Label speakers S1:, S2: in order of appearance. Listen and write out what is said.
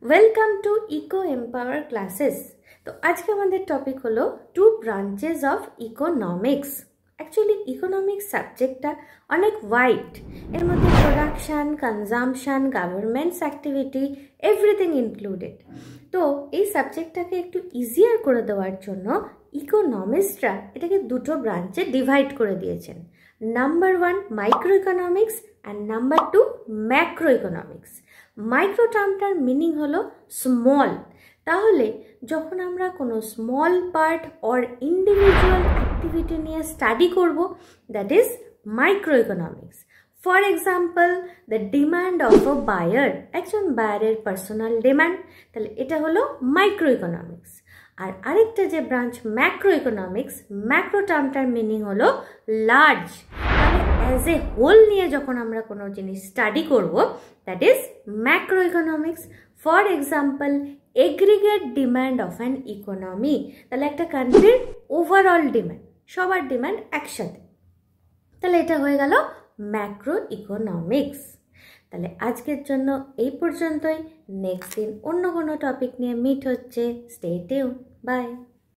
S1: Welcome to eco empower classes. তো আজকে আমাদের টপিক হলো two branches of economics. Actually economics সাবজেক্টটা অনেক ওয়াইড, এর মধ্যে production, consumption, governments activity, everything included. তো এই সাবজেক্টটাকে একটু ইজিয়ার করে দেওয়ার জন্য ইকোনমিস্টরা এটাকে দুটো ব্রাঞ্চে ডিভাইড করে দিয়েছেন। Number 1 micro economics and number 2 macro economics. Micro টার্মটার মিনিং হলো স্মল। তাহলে যখন আমরা কোনো small part or individual activity নিয়ে স্টাডি করব, that is micro economics. For example, the demand of a buyer, একজন বায়ারের পার্সোনাল ডিমান্ড, তাহলে এটা হলো মাইক্রো ইকোনমিক্স। আর আরেকটা যে ব্রাঞ্চ ম্যাক্রো ইকোনমিক্স, ম্যাক্রো টার্মটার মিনিং হলো লার্জ। অ্যাজ এ হোল নিয়ে যখন আমরা কোনো জিনিস স্টাডি করব, that is macro economics. For example, aggregate demand of an economy, তাহলে একটা কান্ট্রির ওভারঅল ডিম্যান্ড, সবার ডিম্যান্ড একসাথে, তাহলে এটা হয়ে গেল ম্যাক্রো ইকোনমিক্স। তাহলে আজকের জন্য এই পর্যন্তই। নেক্সট দিন অন্য কোনো টপিক নিয়ে মিট হচ্ছে। Stay tune, by.